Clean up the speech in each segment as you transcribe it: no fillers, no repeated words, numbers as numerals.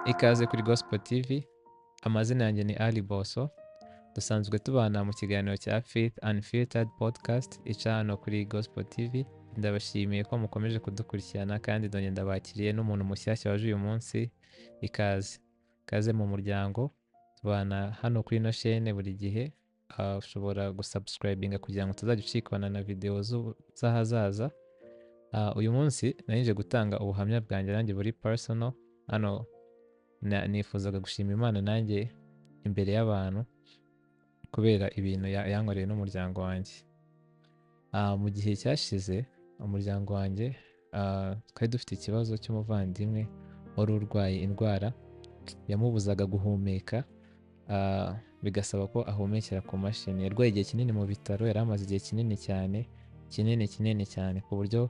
Ikaze kuri Gospel TV, amazina yanjye ni Ali Bosso, dusanzwe tubana mu kiganiro cya Faith Unfiltered Podcast ica hano kuri Gospel TV. Ndabashimiye ko mukomeje kudukurikirana kandi ndongera ndabakiriye n'umuntu mushyashya waje uyu munsi. Ikaze mu muryango, tubana hano kuri ino chaîne buri gihe. Ushobora gusubscribinga kugira ngo utazajya ucikwana na video z'ahazaza. Uyu munsi nari gutanga ubuhamya bwanjye nanjye buri personal. Hano nifuzaga gushima Imana nanjye imbere y'abantu kubera ibintu yankoreye n'umuryango wanjye. Mu gihe cyashize umuryango wanjye twari dufite ikibazo cy'umuvandimwe wari urwaye indwara yamubuzaga guhumeka, bigasaba ko ahumekera ku mashini. Yarwaye igihe kinini mu bitaro, yari amaze igihe kinini cyane ku buryo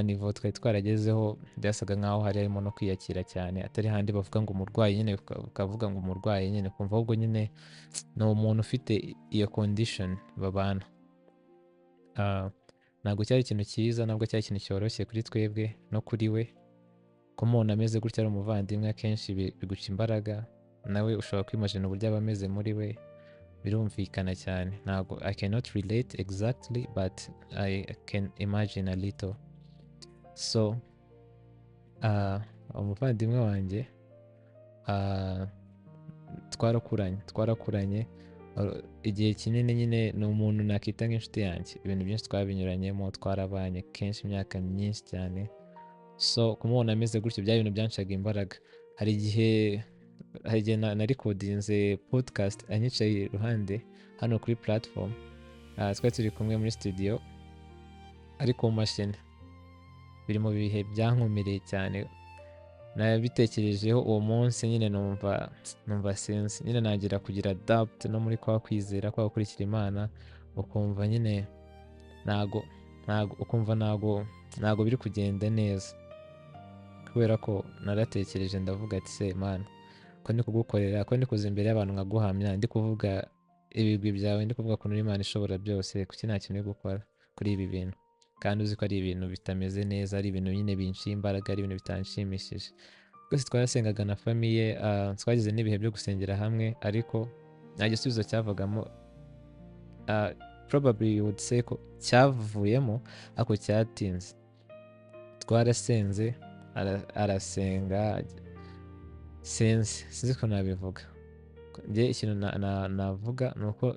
nivo twari twaragezeho byasaga nkaho harimo no kwiyakira cyane, atari handi bavuga ngo umurwayi nyine ukavuga ngo umurwayi nyine kumva ahubwo nyine ni umuntu ufite iyo condition babana. Ntabwo cyari ikintu cyiza, ntabwo cyari ikintu cyoroshye kuri twebwe no kuri we. Ko umuntu ameze gutya ari umuvandimwe akenshi biguca imbaraga, nawe ushobora kwimagine uburyo aba ameze muri we, birumvikana cyane. Ntabwo I cannot relate exactly but I can imagine a little. So umuvandimwe wanjye twarakuranye igihe kinini, nyine ni umuntu nakita nk'inshuti yanjye. Ibintu byinshi twabinyuranyemo, twarabanye kenshi imyaka myinshi cyane. So kumubona ameze gutyo byari ibintu byanshaga imbaraga. Hari igihe narikodinze podcast anyicaye iruhande hano kuri platform, twari turi kumwe muri studio ariko mu mashini. Biri mu bihe byankomereye cyane, nabitekerejeho uwo munsi nyine numva sinzi, nyine nagira kugira doubt no muri kwa kwizera kwa gukurikira Imana, ukumva nyine ntago biri kugenda neza, kubera ko naratekereje ndavuga ati se Mana, ko ndi kugukorera, ko ndi kuza imbere y'abantu nkaguhamya, ndi kuvuga ibigwi byawe, ndi kuvuga ko uri Imana ishobora byose, kuki nta kintu uri gukora kuri ibi bintu? Kandi uzi ko ari ibintu bitameze neza, ari ibintu nyine binciye imbaraga, ari ibintu bitanshimishije. Twese twarasengaga na famiye, twagize n'ibihe byo gusengera hamwe, ariko nta gisubizo cyavagamo. Probably you would say ko cyavuyemo ako cyatinze. Twarasenze, arasenga, sinzi ko nabivuga. Njye ikintu navuga ni uko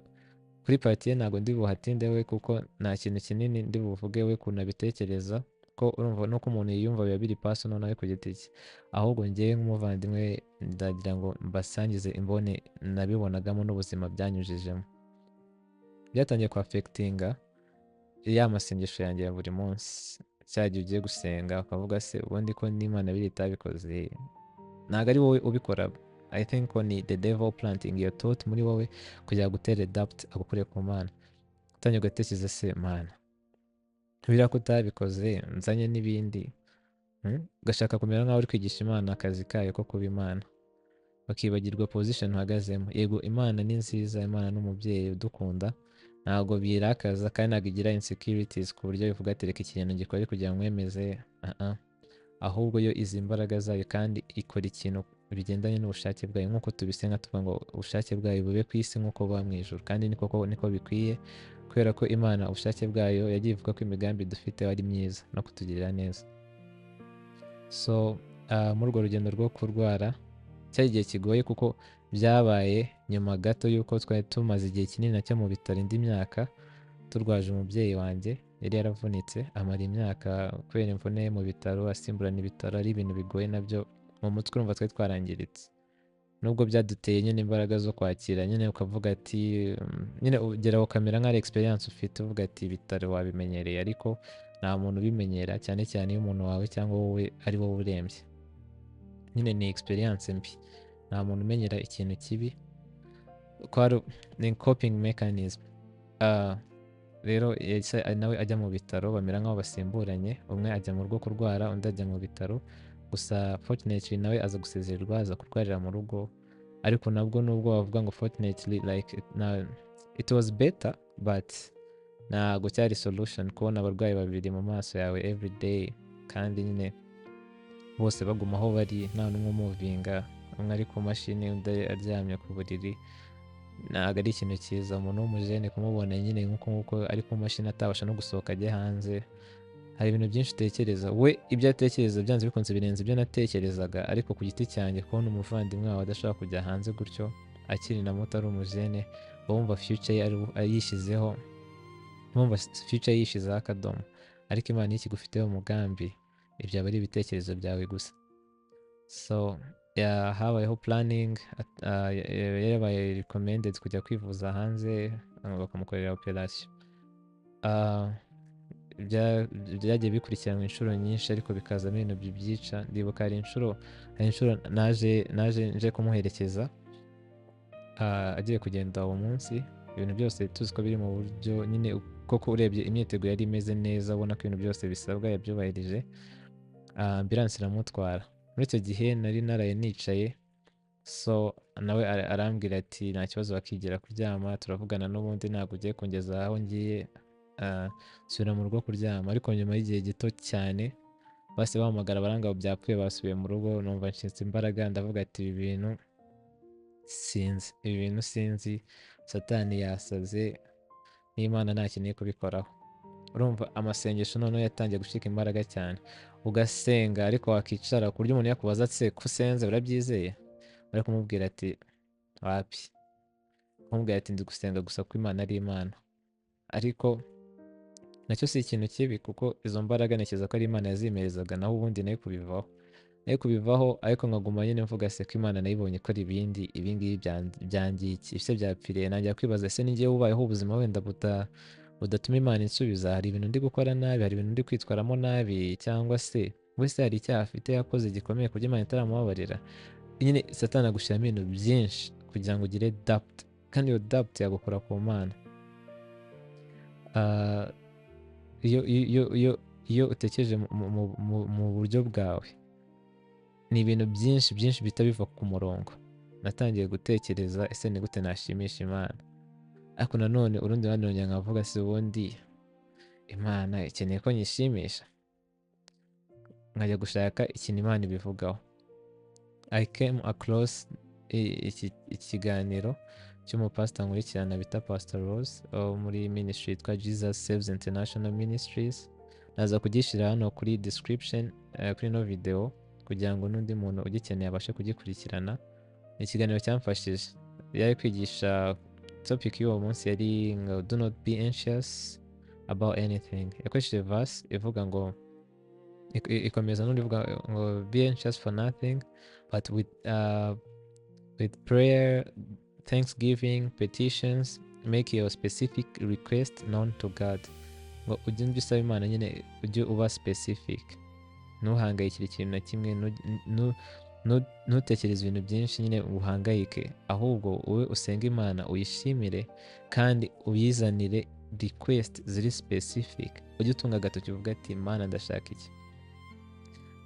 kuri party ye ntabwo ndi buhatinde we, kuko nta kintu kinini ndi buvuge we kuntu abitekereza, ko urumva nuko umuntu yiyumva biba biri personal nawe ku giti cye. Ahubwo njyewe nk'umuvandimwe ndagira ngo mbasangize imbone nabibonagamo n'ubuzima byanyujijemo. Byatangiye ku affectinga ya masengesho yanjye ya buri munsi. Cyagiye ugiye gusenga ukavuga se ubundi ko n'Imana biri itabikoze, ntabwo ari wowe ubikora. I think ko ni the devil planting your thought muri wowe kugira gutere doubt agukure ku Mana. Utangiye ugatekereza se Mana, biriya ko utabikoze, nzanye n'ibindi. Ugashaka kumera nkaho uri kwigisha Imana akazi kayo ko kuba Imana, bakibagirwa position uhagazemo. Yego Imana ni nziza, Imana n'umubyeyi udukunda, ntabwo birakaza kandi ntabwo igira insecurities ku buryo bivuga ati reka ikintu gikore kugira ngo mwemeze. Ahubwo yo izi imbaraga zayo kandi ikora ikintu bigendanye n'ubushake bwayo, nk'uko tubisenga tuvuga ngo ubushake bwayo bube ku isi nk'uko buba mu ijuru. Kandi niko bikwiye, kubera ko Imana ubushake bwayo yagiye ivuga ko imigambi dufite ari myiza no kutugirira neza. So muri urwo rugendo rwo kurwara cyari igihe kigoye, kuko byabaye nyuma gato y'uko twari tumaze igihe kinini nacyo mu bitaro, indi myaka turwaje umubyeyi wanjye. Yari yaravunitse amara imyaka kubera imvune mu bitaro, asimburana ibitaro, ari ibintu bigoye nabyo. Mu mutwe urumva twari twarangiritse, nubwo byaduteye nyine imbaraga zo kwakira. Nyine ukavuga ati nyine ugera ukamera nk'ari experience ufite, uvuga ati ibitaro wabimenyereye, ariko nta muntu ubimenyera, cyane cyane iyo umuntu wawe cyangwa wowe ari wowe urembye. Nyine ni experience mbi, nta muntu umenyera ikintu kibi, ni coping mechanism. Rero nawe ajya mu bitaro, bamera nk'aho basimburanye, umwe ajya mu rugo kurwara, undi ajya mu bitaro. Gusa fortunately nawe aza gusezererwa, aza kurwarira mu rugo. Ariko nabwo nubwo wavuga ngo fortunately like it was better, but ntabwo cyari solution kubona abarwayi babiri mu maso yawe every day, kandi nyine bose baguma aho bari nta n'umwe umuvinga, umwe ari ku mashini undi aryamye ku buriri. Ntabwo ari ikintu cyiza umuntu w'umujene kumubona nyine nk'uko ari ku mashini atabasha no gusohoka ajya hanze. Hari ibintu byinshi utekereza, we ibyo atekereza byanze bikunze birenze ibyo natekerezaga, ariko ku giti cyanjye kubona umuvandimwe wawe adashobora kujya hanze gutyo akiri na muto ari umujene, wumva future ye ayishyizeho, wumva future yishyizeho akadomo, ariko Imana iyo ikigufiteho umugambi ibyo aba ari ibitekerezo byawe gusa. So habayeho planning, yabaye recommended kujya kwivuza hanze bakamukorera operation. Byagiye bikurikiranwa inshuro nyinshi ariko bikazamo ibintu bibyica. Ndibuka hari inshuro naje nje kumuherekeza agiye kugenda uwo munsi, ibintu byose tuzi ko biri mu buryo nyine, koko urebye imyiteguro yari imeze neza, ubona ko ibintu byose bisabwa yabyubahirije. Ambulance iramutwara. Muri icyo gihe nari naraye nicaye, so nawe arambwira ati nta kibazo bakigira kuryama, turavugana n'ubundi ntabwo ugiye kungeza aho ngiye, subira mu rugo kuryama. Ariko nyuma y'igihe gito cyane bose bahamagara baranga byapfuye, basubiye mu rugo. Numva nshinze imbaraga, ndavuga ati ibi bintu sinzi, satani yasaze, n'Imana ntakeneye kubikoraho. Urumva amasengesho noneho yatangiye gushika imbaraga cyane, ugasenga ariko wakicara ku buryo umuntu yakubaza ati ko usenze urabyizeye, bari kumubwira ati wapi, kumubwira ati ndi gusenga gusa ko Imana ari Imana. Ariko nacyo si ikintu kibi, kuko izo mbaraga ntekereza ko ari Imana yazimerezaga, naho ubundi nayo kubivaho, ariko nkaguma nyine mvuga se ko Imana nayibonye ikora ibingibi byangiye iki, ese byapfiriye. Nanjye kwibaza ese ni njyewe ubayeho ubuzima wenda budatuma Imana insubiza, hari ibintu ndi gukora nabi, hari ibintu ndi kwitwaramo nabi, cyangwa se wese hari icyaha afite yakoze gikomeye kuburyo Imana itaramubabarira. Nyine satani agushyiramo ibintu byinshi kugira ngo ugire doubt, kandi iyo doubt yagukora ku Mana. Iyo utekereje mu buryo bwawe, ni ibintu byinshi bihita biva ku murongo. Natangiye gutekereza ese ni gute nashimisha Imana, ariko nanone urundi ruhande nkavuga se ubundi Imana ikeneye ko nyishimisha? Nkajya gushaka ikintu Imana ibivugaho. I came across ikiganiro cy'umupastor nkurikirana bita Pastor Rose muri ministry yitwa Jesus Saves International Ministries. Naza kugishyira hano kuri description kuri no video kugira ngo n'undi muntu ugikeneye abashe kugikurikirana. Ikiganiro cyamfashije, yari kwigisha topic y'uwo munsi yari ngo do not be anxious about anything. Yakoresheje verse ivuga ngo, ikomeza n'undi ivuga ngo be anxious for nothing but with prayer, thanksgiving, petitions, make your specific request known to God. Ngo ujye ubisaba Imana nyine, ujye uba specific, ntuhangayikire ikintu na kimwe, ntutekereze ibintu byinshi nyine uhangayike, ahubwo wowe usenga Imana uyishimire kandi uyizanire request ziri specific. Ujye utunga agatoki uvuga ati Imana ndashaka iki.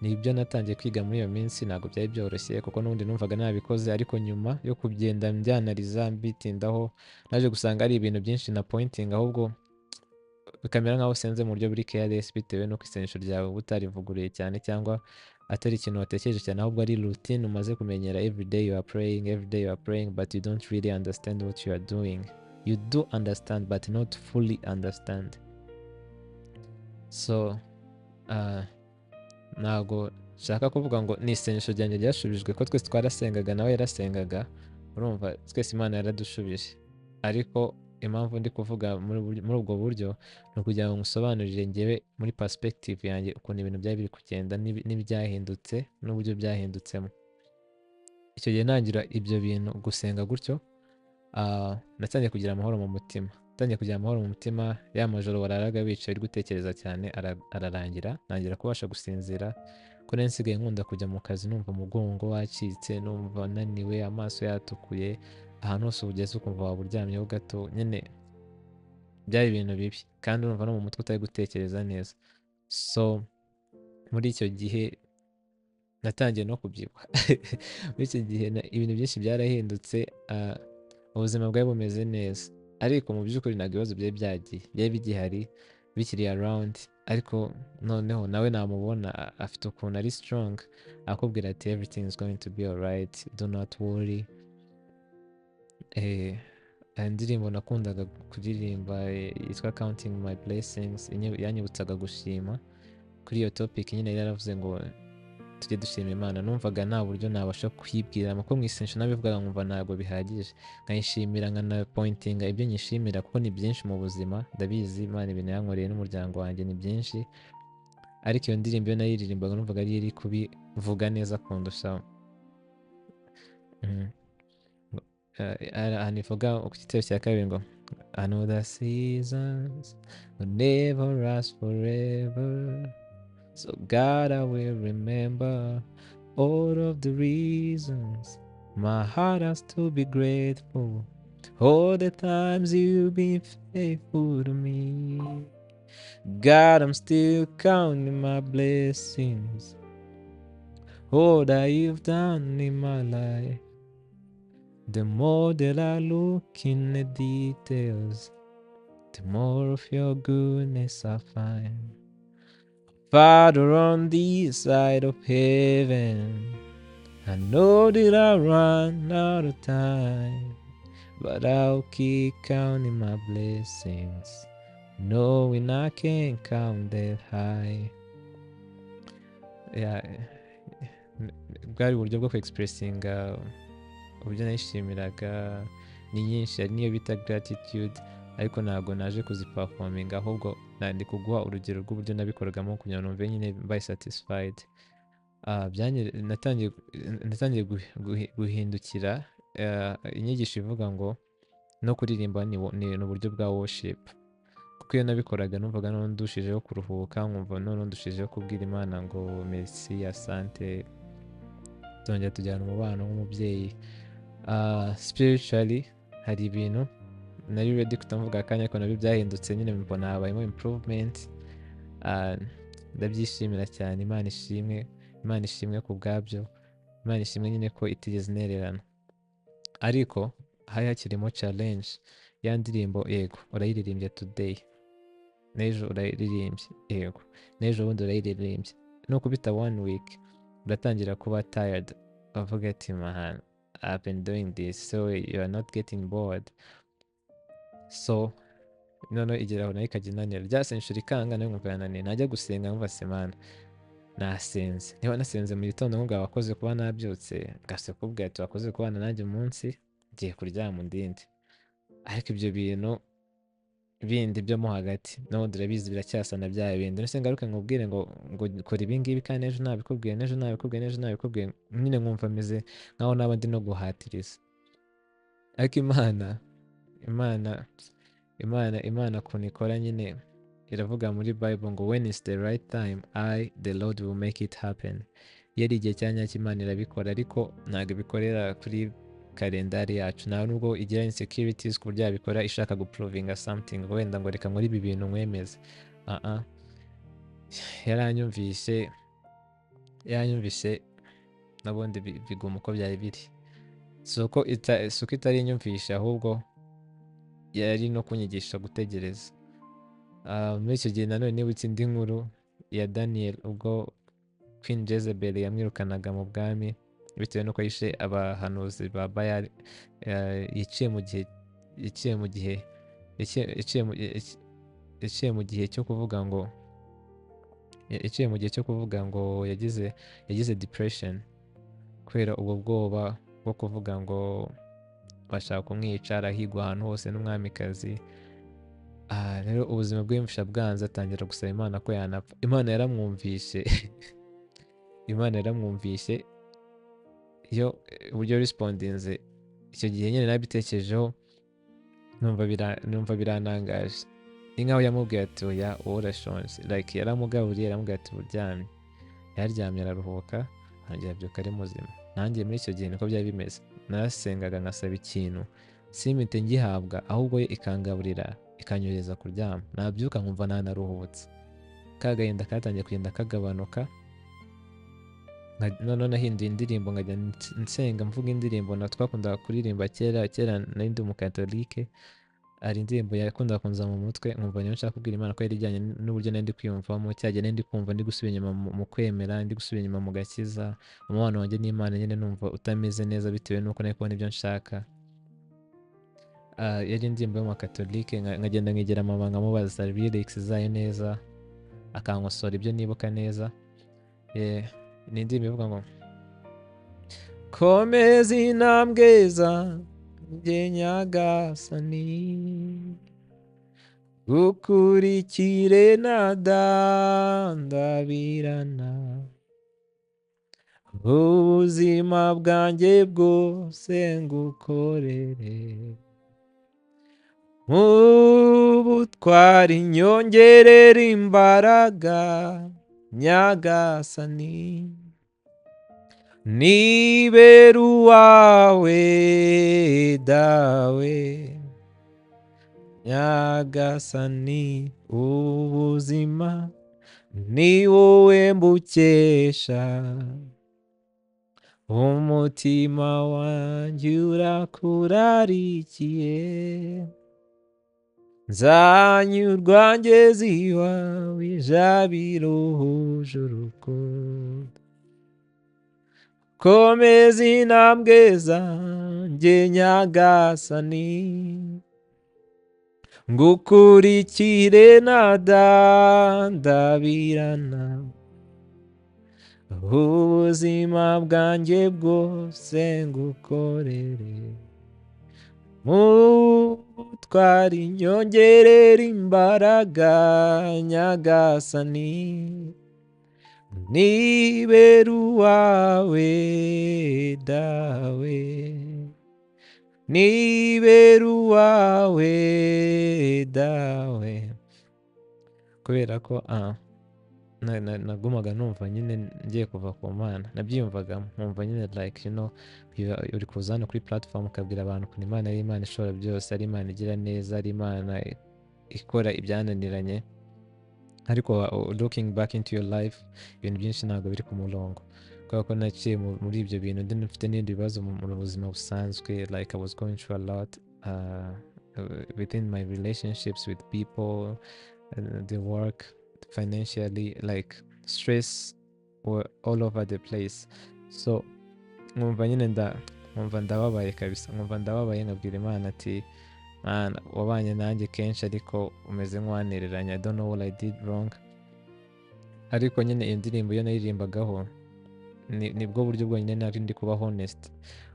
Ni ibyo natangiye kwiga muri iyo minsi, ntabwo byari byoroshye kuko n'ubundi numvaga nabikoze, ariko nyuma yo kugenda mbyanariza mbitindaho naje gusanga ari ibintu byinshi na pointing, ahubwo bikamera nkaho usenze mu buryo buri careless bitewe n'uko isengesho ryawe utarivuguruye cyane, cyangwa atari ikintu watekereje cyane, ahubwo ari routine umaze kumenyera. Every day you are praying but you don't really understand what you are doing. You do understand but not fully understand. So ntabwo nshaka kuvuga ngo ni isengesho ryanjye ryashubijwe, ko twese twarasengaga nawe yarasengaga, urumva twese Imana yaradushubije. Ariko impamvu ndi kuvuga muri ubwo buryo ni ukugira ngo ngusobanurire njyewe muri perspective yanjye ukuntu ibintu byari biri kugenda n'ibyahindutse n'uburyo byahindutsemo. Icyo gihe ntangira ibyo bintu gusenga gutyo, natangiye kugira amahoro mu mutima. Ya majoro wararaga wicaye uri gutekereza cyane ararangira, ntangira kubasha gusinzira. Ko nari nsigaye nkunda kujya mu kazi numva umugongo wacitse, numva naniwe, amaso yatukuye, ahantu hose ugeze ukumva waba uryamyeho gato. Nyine byari ibintu bibi, kandi urumva no mu mutwe utari gutekereza neza. So muri icyo gihe natangiye no kubyibuha. Muri icyo gihe ibintu byinshi byarahindutse, ubuzima bwari bumeze neza, ariko mu by'ukuri ntabwo ibibazo byari bigihari. bikiri around, ariko noneho nawe namubona afite ukuntu ari strong, akubwira ati everything is going to be alright, do not worry. Indirimbo nakundaga kuririmba yitwa counting my blessings, yanyibutsaga gushima. Kuri iyo topic nyine yari yaravuze ngo tujye dushima Imana. Numvaga nta buryo nabasha kuyibwira, kuko mu isengesho nabivugaga nkumva ntabwo bihagije, nkayishimira nkana pointinga ibyo nyishimira, kuko ni byinshi mu buzima ndabizi. Imana ibintu yankoreye n'umuryango wanjye ni byinshi, ariko iyo ndirimbo iyo nayiririmbaga numvaga ari iri kubivuga neza kundushaho. Ahantu ivuga ku gitero cya kabiri ngo I know the seasons will never last forever, so God I will remember all of the reasons my heart has to be grateful, all the times you've been faithful to me. God, I'm still counting my blessings, all that you've done in my life. The more that I look in the details, the more of your goodness I find. Father, on this side of heaven, I know that I run out of time, but I'll keep counting my blessings, knowing I can't count that high. Bwari uburyo bwo kwexpressinga uburyo nayishimiraga. Ni nyinshi, hari niyo bita gratitude, ariko ntabwo naje kuziperforminga, ahubwo ndi kuguha urugero rw'uburyo nabikoragamo kugira ngo numve nyine mbaye satisfied. Natangiye guhindukira inyigisho ivuga ngo no kuririmba ni uburyo bwa worship, kuko iyo nabikoraga numvaga none ndushijeho kuruhuka, nkumva none ndushijeho kubwira Imana ngo merci, asante, tongera tujyana umubano nk'umubyeyi. Spiritually hari ibintu nari ready kutamvuga akanya, ariko nabyo byahindutse nyine, mbona habayemo improvement. Ndabyishimira cyane. Imana ishimwe, Imana ishimwe ku bwabyo, Imana ishimwe nyine ko itigeze inererana. Ariko hari hakirimo challenge. Ya ndirimbo yego urayiririmbye today, n'ejo urayiririmbye, yego n'ejo bundi urayiririmbye, no kubita 1 week uratangira kuba tired, uvuga ati man, I've been doing this, so you are not getting bored. So noneho igeraho nayo ikajya inanira, ryasenshura ikanga, nayo nkumva yananiye, najya gusenga nkumva se man nasenze, niba nasenze mu gitondo nkumva wakoze kuba nabyutse, ngase kubwira ati wakoze kubana nanjye umunsi, ngiye kuryama undinde. Ariko ibyo bintu bindi byo mo hagati n'ubundi urabizi biracyasa na bya bindi, ndetse ngaruke nkubwire ngo kora ibi ngibi kandi ejo nabikubwiye, n'ejo nabikubwiye, nyine nkumva meze nkaho naba ndi no guhatiriza. Ariko Imana ukuntu ikora nyine, iravuga muri Bible ngo when is the right time, the Lord will make it happen. Iyo ari igihe cya nyacyo Imana irabikora, ariko ntabwo ibikorera kuri kalendari yacu, nta nubwo igira insecurities ku buryo yabikora ishaka guprovinga something, wenda ngo reka nkore ibi bintu nkwemeze. yaranyumvise nabundi biguma uko byari biri. Suko itari inyumvisha, ahubwo yari no kunyigisha gutegereza. Muri icyo gihe nanone nibutse indi nkuru ya Daniel, ubwo Queen Jezebel yamwirukanaga mu bwami bitewe nuko yishe abahanuzi ba Bayali. Yaciye mu gihe cyo kuvuga ngo yagize depression kubera ubwo bwoba bwo kuvuga ngo bashaka kumwica, arahigwa ahantu hose n'umwamikazi. Rero ubuzima bw'imfasha bwanze, atangira gusaba Imana ko yanapfa. Imana yaramwumvishe iyo uburyo respondinze icyo gihe nyine nabitekerejeho, numva biranangaje. Ni nkaho yamubwiye ati oya wowe urashonje, like yaramugaburiye, yaramubwiye ati uryamye. Yaryamye araruhuka, hanyuma abyuka ari muzima. Nanjye muri icyo gihe niko byari bimeze, narasengaga nkasaba ikintu simpite ngihabwa, ahubwo yo ikangaburira ikanyohereza kuryama. Nabyuka nkumva nanaruhutse, ka gahinda katangiye kugenda kagabanuka. Noneho nahinduye indirimbo, nkajya nsenga mvuga indirimbo na twakundaga kuririmba kera nari ndi umukatolike. hari indirimbo yakundaga kunza mu mutwe nkumva niyo nshaka kubwira Imana ko yari ijyanye n'uburyo nari ndi kwiyumvamo, cya gihe nari ndi kumva ndi gusubira inyuma mu kwemera, ndi gusubira inyuma mu gakiza, umubano wanjye n'Imana nyine numva utameze neza bitewe n'uko nari kubona ibyo nshaka. Yari indirimbo y'amakatolike, nkagenda nkegera mama nkamubaza lyrics zayo neza, akankosora ibyo nibuka neza. Ni indirimbo ivuga ngo komeza intambwe zanjye nyagasani, gukurikire nadandabirana, ubuzima bwanjye bwose ngukorere, mu butwari nyongerera imbaraga nyagasani, nibera uwawe dawe nyagasani, ubuzima ni wowe mbukesha, umutima wanjye urakurarikiye, nzanyurwa ngeze iwawe ijabiro uhuje urukundo, komeza intambwe zanjye nyagasani, ngukurikire nadandabirana, ubuzima bwanjye bwose ngukorere, mu butwari nyongerera imbaraga nyagasani, nibera uwawe dawe, nibera uwawe dawe. Kubera ko nagumaga numva nyine ngiye kuva ku Mana, nabyiyumvaga nkumva nyine like uri kuza hano kuri platform ukabwira abantu ko Imana ari Imana ishobora byose, ari Imana igira neza, ari Imana ikora ibyananiranye, ariko looking back into your life ibintu byinshi ntabwo biri ku murongo, kubera ko naciye muri ibyo bintu ndi mfite n'ibindi bibazo mu buzima busanzwe, like I was going through a lot within my relationships with people, the work, financially, like stress were all over the place. So nkumva nyine nkumva ndababaye kabisa, nkumva ndababaye nkabwira Imana ati Mana wabanye nanjye kenshi ariko umeze nk'uwanereranya, I don't know what I did wrong. Ariko nyine iyo ndirimbo iyo nayirimbagaho nibwo buryo bwonyine nari ndi kuba honest,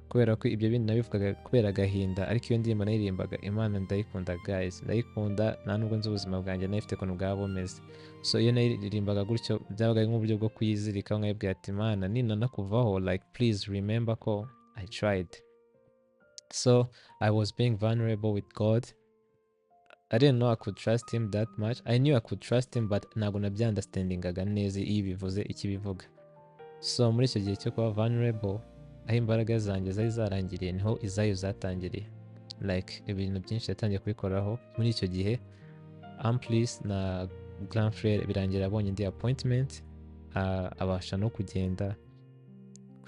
kubera ko ibyo bindi nabivugaga kubera agahinda, ariko iyo ndirimbo nayirimbaga Imana ndayikunda guys, ndayikunda, nta nubwo nzi ubuzima bwanjye nayifite ukuntu bwaba bumeze. So iyo nayiririmbaga gutyo byabaga nk'uburyo bwo kuyizirikaho, nkayibwira ati Imana ninanakuvaho like please remember ko I tried. So I was being vulnerable with God. I didn't know I could trust him that much. I knew I could trust him, but ntabwo nabyanderstandingaga neza iyo bivuze ikibivuga. So muri icyo gihe cyo kuba vulnerable, aho imbaraga zanjye zari zarangiriye niho izayo zatangiriye, like ibintu byinshi yatangiye kubikoraho muri icyo gihe. Amplis na grand frere birangira abonye indi appointment, abasha no kugenda.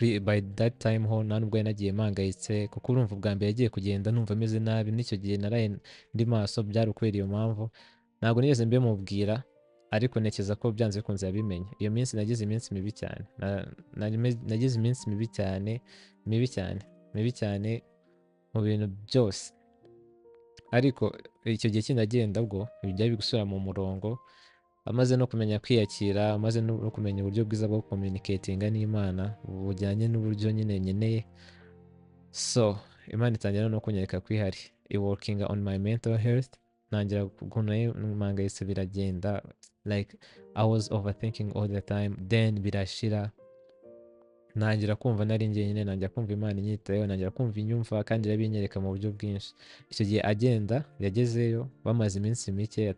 By that time ho nta nubwo nagiye mpangayitse, kuko urumva ubwa mbere yagiye kugenda numva ameze nabi, n'icyo gihe naraye ndi maso, byari ukubera iyo mpamvu ntabwo nigeze mbimubwira, ariko ntekereza ko byanze bikunze yabimenye. Iyo minsi nagize iminsi mibi cyane, nagize iminsi mibi cyane mu bintu byose, ariko icyo gihe kinagenda ubwo byari gusubira mu murongo, amaze no kumenya kwiyakira, amaze no kumenya uburyo bwiza bwo communicatinga n'Imana bujyanye n'uburyo nyine nkeneye. So Imana itangira no kunyereka ko ihari, working on my mental health, ntangira ukuntu mpangayitse biragenda, like I was overthinking all the time, then birashira, ntangira kumva nari njyenyine, ntangira kumva Imana inyitayeho, ntangira kumva inyumva kandi irabinyereka mu buryo bwinshi. Icyo gihe agenda yagezeyo bamaze iminsi mike,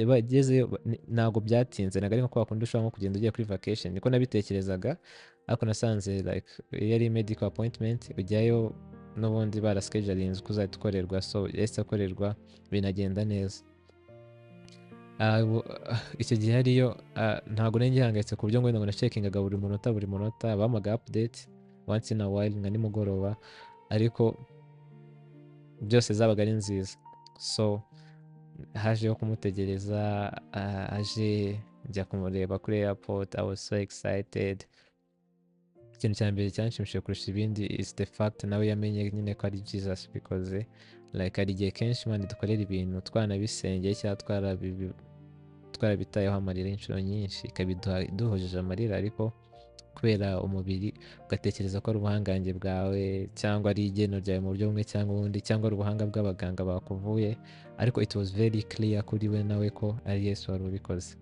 bagezeyo ntabwo byatinze, ntabwo ari nko kwa kundi ushobora nko kugenda ugiye kuri vacation, niko nabitekerezaga, ariko nasanze like yari medical appointment, ujyayo n'ubundi baraschedulinze ko uzahita ukorerwa, so yahise akorerwa binagenda neza. Icyo gihe hariyo ntabwo nari ngihangayitse ku buryo ngo nacekingaga buri munota, bampaga update once in a while nka nimugoroba, ariko byose zabaga ari nziza. so hajeho kumutegereza, aje njya kumureba kuri airport. I was so excited. Ikintu cya mbere cyanshimishije kurusha ibindi is the fact nawe yamenye nyine ko ari Jesus, because like hari igihe kenshi Imana dukorera ibintu twanabisengeye cyangwa twarabitayeho amarira inshuro nyinshi, ikabiduha duhojeje amarira, ariko kubera umubiri ugatekereza ko ari ubuhangange bwawe cyangwa ari igeno ryawe mu buryo bumwe cyangwa ubundi, cyangwa ari ubuhanga bw'abaganga bakuvuye, ariko it was very clear kuri we nawe ko ari Yesu wari ubikoze.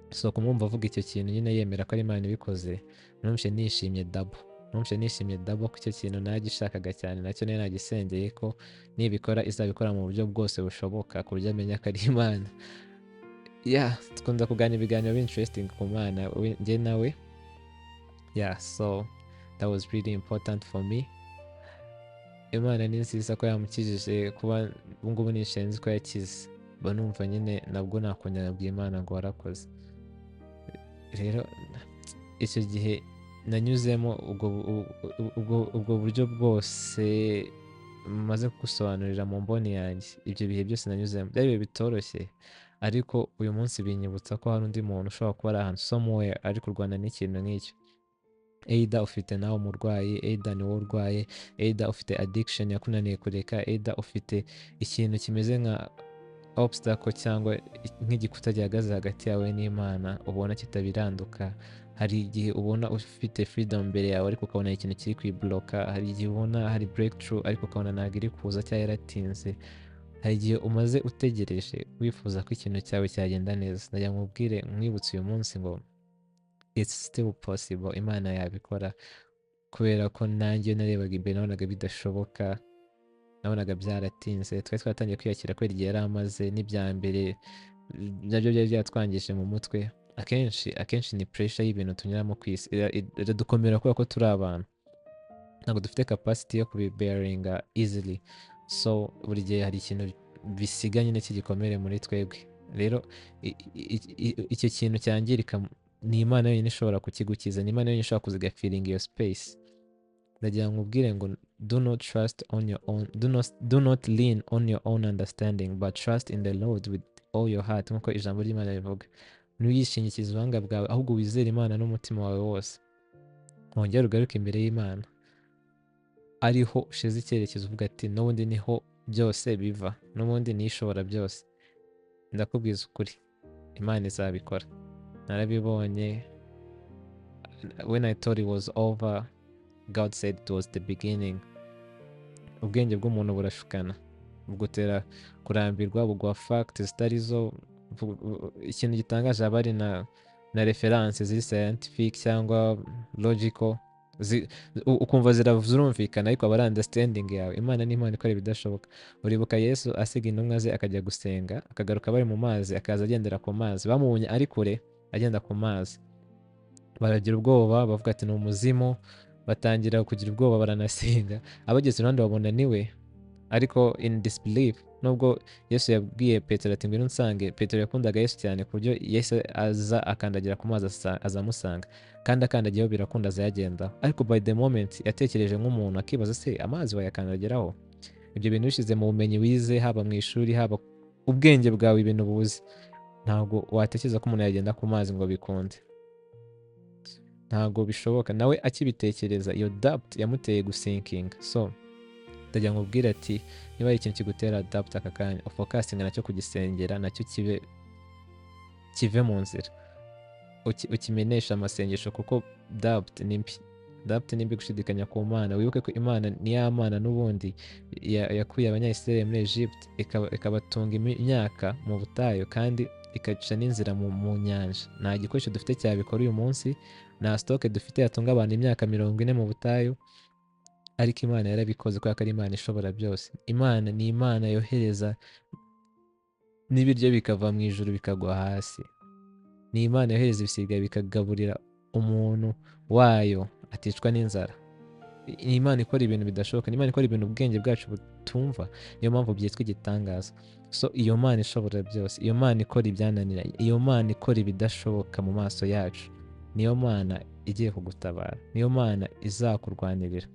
So kumwumva avuga icyo kintu nyine yemera ko ari Imana ibikoze, numvise nishimye double ko icyo kintu nagishakaga cyane, nacyo nari nagisengeye ko nibikora izabikora mu buryo bwose bushoboka ku buryo amenya ko ari Imana. Dukunda kuganira ibiganiro interesting ku Mana njye nawe. So that was really important for me. Imana ni nziza ko yamukijije, kuba ubungubu nishenzi ko yakize, mba numva nyine nabwo nakongera nabwiye Imana ngo warakoze. Rero icyo gihe nanyuzemo ubwo buryo bwose maze kugusobanurira mu mboni yanjye, ibyo bihe byose nanyuzemo byari ibihe bitoroshye, ariko uyu munsi binyibutsa ko hari undi muntu ushobora kuba ari ahantu somewhere ari kurwana n'ikintu nk'icyo. Either ufite nawe umurwayi, either ni wowe urwaye, either ufite addiction yakunaniye kureka, either ufite ikintu kimeze nka obstacle cyangwa nk'igikuta gihagaze hagati yawe n'Imana ubona kitabiranduka. Hari igihe ubona ufite freedom imbere yawe ariko ukabona ikintu kiri kwibloka, hari igihe ubona hari breakthrough ariko ukabona ntabwo iri kuza cyangwa yaratinze, hari igihe umaze utegereje wifuza ko ikintu cyawe cyagenda neza. Ndagira nkubwire, nkwibutse uyu munsi ngo it's still possible, Imana yabikora, kubera ko nanjye narebaga imbere nabonaga bidashoboka, nabonaga byaratinze. Twari twatangiye kwiyakira kubera igihe yari amaze, n'ibya mbere nabyo byari byatwangije mu mutwe. Akenshi ni pressure y'ibintu tunyuramo ku isi iradukomera kubera ko turi abantu, ntabwo dufite capacity yo kubibearinga easily, so buri gihe hari ikintu bisiga nyine cy'igikomere muri twebwe. Rero icyo kintu cyangirika ni Imana yonyine ishobora kukigukiza, ni Imana yonyine ishobora kuzigafiringa iyo space. Ndagira ngo nkubwire ngo do not lean on your own understanding, but trust in the Lord with all your heart, nk'uko ijambo ry'Imana rivuga. Ntuyishingikize ubuhanga bwawe, ahubwo wizere Imana n'umutima wawe wose. Wongere ugaruke imbere y'Imana, ariho ushize icyerekezo uvuga ati n'ubundi niho byose biva, n'ubundi niyo ishobora byose. Ndakubwiza ukuri, Imana izabikora. Narabibonye. When I thought it was over, God said it was the beginning. Ubwenge bw'umuntu burashukana, bugutera kurambirwa, buguha facts zitari zo. Ikintu gitangaje aba ari na reference ziri scientific cyangwa logical, ukumva zirumvikana ariko aba ari understanding yawe. Imana ni Imana ikora ibidashoboka. Uribuka Yesu asiga intumwa ze akajya gusenga, akagaruka bari mu mazi, akaza agendera ku mazi. Bamubonye ari kure agenda ku mazi, baragira ubwoba, bavuga ati ni umuzimu, batangira kugira ubwoba, baranasenga. Abageze iruhande babona niwe, ariko in disbelief. Nubwo Yesu yabwiye Petero ati ngwino unsange, Petero yakundaga Yesu cyane ku buryo Yesu aza akandagira ku mazi azamusanga, kandi akandagiyeho birakunda azayagenda. Ariko by the moment yatekereje nk'umuntu akibaza, se amazi wayakandagiraho? Ibyo bintu bishyize mu bumenyi wize, haba mu ishuri, haba ubwenge bwawe, ibintu buzi, ntabwo watekereza ko umuntu yagenda ku mazi ngo bikunde. Ntabwo bishoboka. Nawe akibitekereza, iyo doubt yamuteye gusinkinga. So ndagira ngo ubwire ati niba ari ikintu kigutera doubt aka kanya, ufokasinga nacyo kugisengera, nacyo kive mu nzira, ukimenesha amasengesho, kuko doubt ni mbi. Gushidikanya ku Mana. Wibuke ko Imana ni ya Mana n'ubundi yakuye Abanyayisiraheli muri Egypt, ikabatunga imyaka mu butayu, kandi ikaca n'inzira mu nyanja. Nta gikoresho dufite cyabikora uyu munsi, nta stock dufite yatunga abantu imyaka 40 mu butayu, ariko Imana yarabikoze kubera ko ari Imana ishobora byose. Imana ni Imana yohereza n'ibiryo bikava mu ijuru bikagwa hasi. Ni Imana yohereza ibisiga bikagaburira umuntu wayo aticwa n'inzara. Ni Imana ikora ibintu bidashoboka, ni Imana ikora ibintu ubwenge bwacu butumva, niyo mpamvu byitwa igitangaza. So iyo Mana ishobora byose, iyo Mana ikora ibyananiranye, iyo Mana ikora ibidashoboka mu maso yacu, niyo Mana igiye kugutabara, niyo Mana izakurwanirira.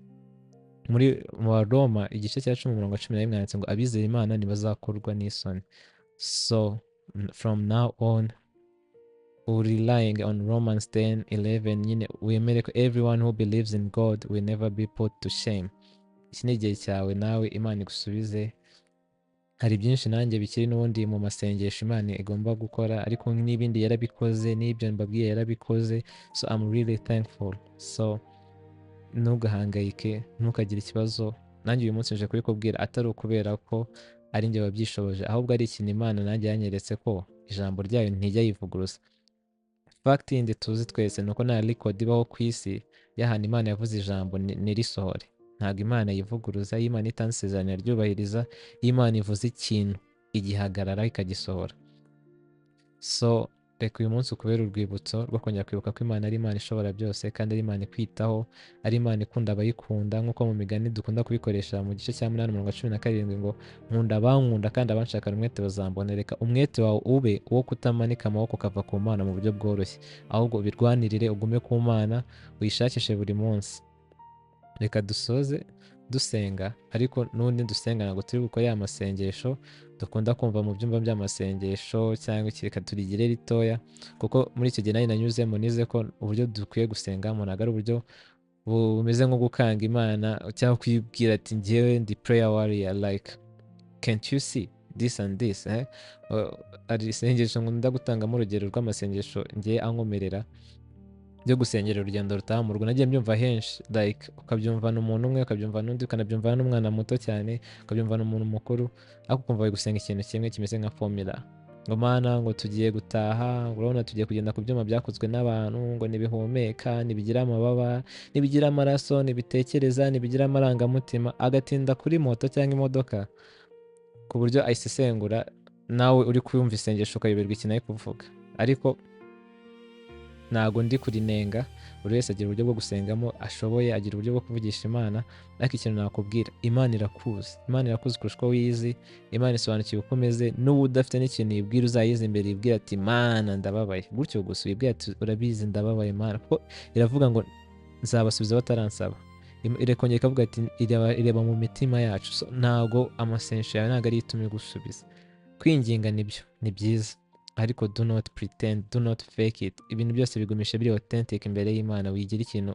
mu Roma igice cya 10:11 handitse ngo abizera Imana ntibazakorwa n'isoni. So from now on relying on Romans 10:11 nyine wemere ko everyone who believes in God will never be put to shame. Iki ni igihe cyawe nawe Imana igusubize. Hari byinshi nanjye bikiri n'ubundi mu masengesho Imana igomba gukora, ariko n'ibindi yarabikoze, n'ibyo mbabwiye yarabikoze. So I'm really thankful. So ntugahangayike, ntukagire ikibazo. Nanjye uyu munsi nje kubikubwira atari ukubera ko ari njye wabyishoboje, ahubwo ari ikintu Imana nanjye yanyeretse ko ijambo ryayo ntijya yivuguruza. Fact yindi tuzi twese ni uko nta record ibaho ku isi y'ahantu Imana yavuze ijambo nirisohore. Ntabwo Imana yivuguruza. Iyo Imana itanze isezerano iraryubahiriza. Iyo Imana ivuze ikintu igihagarara ikagisohora. So reka uyu munsi ukubera urwibutso rwo kongera kwibuka ko Imana ari Imana ishobora byose, kandi ari Imana ikwitaho, ari Imana ikunda abayikunda, nk'uko mu migani dukunda kubikoresha mu gice cya 8:17 ngo nkunda abankunda kandi abanshakana umwete bazambona. Reka umwete wawe ube uwo kutamanika amaboko ukava ku Mana mu buryo bworoshye, ahubwo ubirwanirire, ugume ku Mana, uyishakishe buri munsi. Reka dusoze dusenga, ariko n'ubundi dusenga ntabwo turi gukora ya masengesho dukunda kumva mu byumba by'amasengesho cyangwa reka turigire ritoya, kuko muri icyo gihe nari nanyuzemo nize ko uburyo dukwiye gusengamo ntabwo ari uburyo bumeze nko gukanga Imana cyangwa kuyibwira ati njyewe ndi prayer warrior, like can't you see this and this. Ari isengesho nkunda gutangamo urugero rw'amasengesho ngiye ankomerera byo gusengera urugendo rutaha mu rugo. Nagiye mbyumva henshi, like ukabyumva n'umuntu umwe, ukabyumva n'undi, ukanabyumva n'umwana muto cyane, ukabyumva n'umuntu mukuru, ariko ukumva bari gusenga ikintu kimwe kimeze nka formula ngo Mana ngo tugiye gutaha, urabona tugiye kugenda ku byuma byakozwe n'abantu, ngo nibihumeka, nibigira amababa, nibigira amaraso, nibitekereza, nibigira amarangamutima. Agatinda kuri moto cyangwa imodoka ku buryo ayisesengura, nawe uri kuyumva isengesho ukayoberwa ikintu ari kuvuga. Ariko ntago ndi kurinenga, buri wese agira uburyo bwo gusengamo ashoboye, agira uburyo bwo kuvugisha Imana, ariko ikintu nakubwira, Imana irakuzi. Imana irakuzi kurusha uko wiyizi. Imana isobanukiwe uko umeze. N'ubu udafite n'ikintu yibwira uzayize imbere, yibwira ati Mana ndababaye, gutyo gusa uyibwira ati urabizi ndababaye Mana, kuko iravuga ngo nzabasubiza bataransaba. Irekongera ikavuga ati ireba mu mitima yacu. So ntago amasengesho yawe ntago ari itumye gusubiza. Kwinginga nibyo ni byiza, ariko do not pretend, do not fake it. Ibintu byose bigumishe biri authentic imbere y'Imana. Wigira ikintu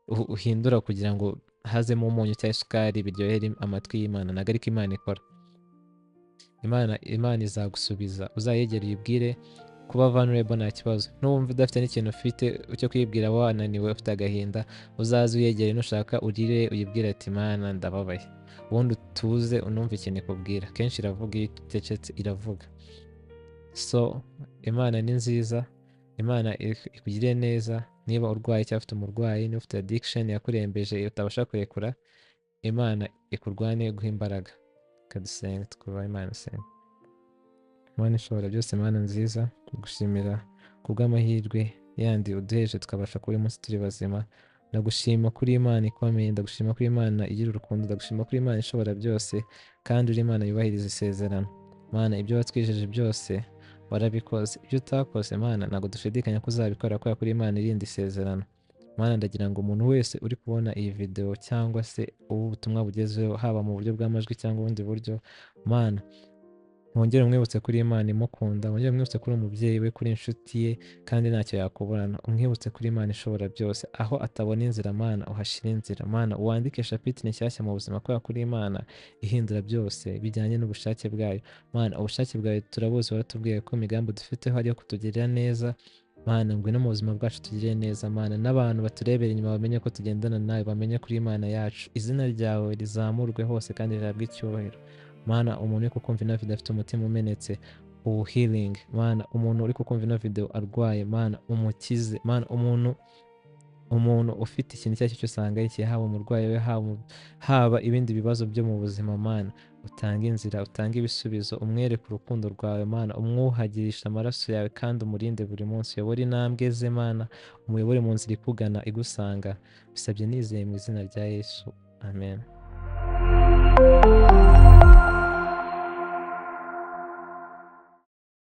uhindura kugira ngo hazemo umunyu cyangwa isukari biryohere amatwi y'Imana. Ntabwo ariko Imana ikora. Imana izagusubiza. Uzayegera uyibwire. Kuba vulnerable nta kibazo. N'uwumva udafite n'ikintu ufite cyo kwibwira wananiwe, ufite agahinda, uzaze uyegere, nushaka urire, uyibwire ati Mana ndababaye, ubundi utuze unumva ikintu ikubwira. Kenshi iravuga, iyo itecetse iravuga. So Imana ni nziza. Imana ikugiriye neza. Niba urwaye cyangwa ufite umurwayi, niba ufite addiction yakurembeje utabasha kurekura, Imana ikurwane guha imbaraga. Kadusenga twubaha Imana. Senga Imana ishobora byose, Imana nziza, gushimira kubw'amahirwe yandi uduheje tukabasha kuba uyu munsi turi bazima. Ndagushima kuri Imana ikomeye, ndagushima kuri Imana igira urukundo, ndagushima kuri Imana ishobora byose, kandi uri Imana yubahiriza isezerano. Mana, ibyo watwijeje byose warabikoze. Ibyo utakoze Mana ntabwo dushidikanya ko uzabikora, kubera kuri Imana irinda isezerano. Mana, ndagira ngo umuntu wese uri kubona iyi video cyangwa se ubutumwa bugezeho, haba mu buryo bw'amajwi cyangwa ubundi buryo, Mana mwongere umwibutse kuri Imana imukunda, mwongere umwibutse kuri umubyeyi we, kuri inshuti ye, kandi ntacyo yakuburana. Umwibutse kuri Imana ishobora byose. Aho atabona inzira Mana uhashyira inzira. Mana wandike shapitire nshyashya mu buzima, kubera kuri Imana ihindura byose bijyanye n'ubushake bwayo. Mana ubushake bwawe turabuzi, waratubwiye ko imigambi dufiteho ari iyo kutugirira neza. Mana ngwino mu buzima bwacu tugirire neza. Mana n'abantu baturebera inyuma bamenye ko tugendana nawe, bamenye kuri Imana yacu. Izina ryawe rizamurwe hose kandi rihabwe icyubahiro. Mana umuntu uri kukumva ino video afite umutima umenetse, ubu healing. Mana umuntu uri kukumva ino video arwaye, Mana umukize. Mana umuntu ufite ikintu icyo ari cyo cyose ahangayikiye, haba umurwayi we, haba ibindi bibazo byo mu buzima, Mana utange inzira, utange ibisubizo, umwereke urukundo rwawe. Mana umwuhagirisha amaraso yawe kandi umurinde buri munsi. Uyobore intambwe ze Mana, umuyobore mu nzira ikugana igusanga. Bisabye nizeye mu izina rya Yesu, amen.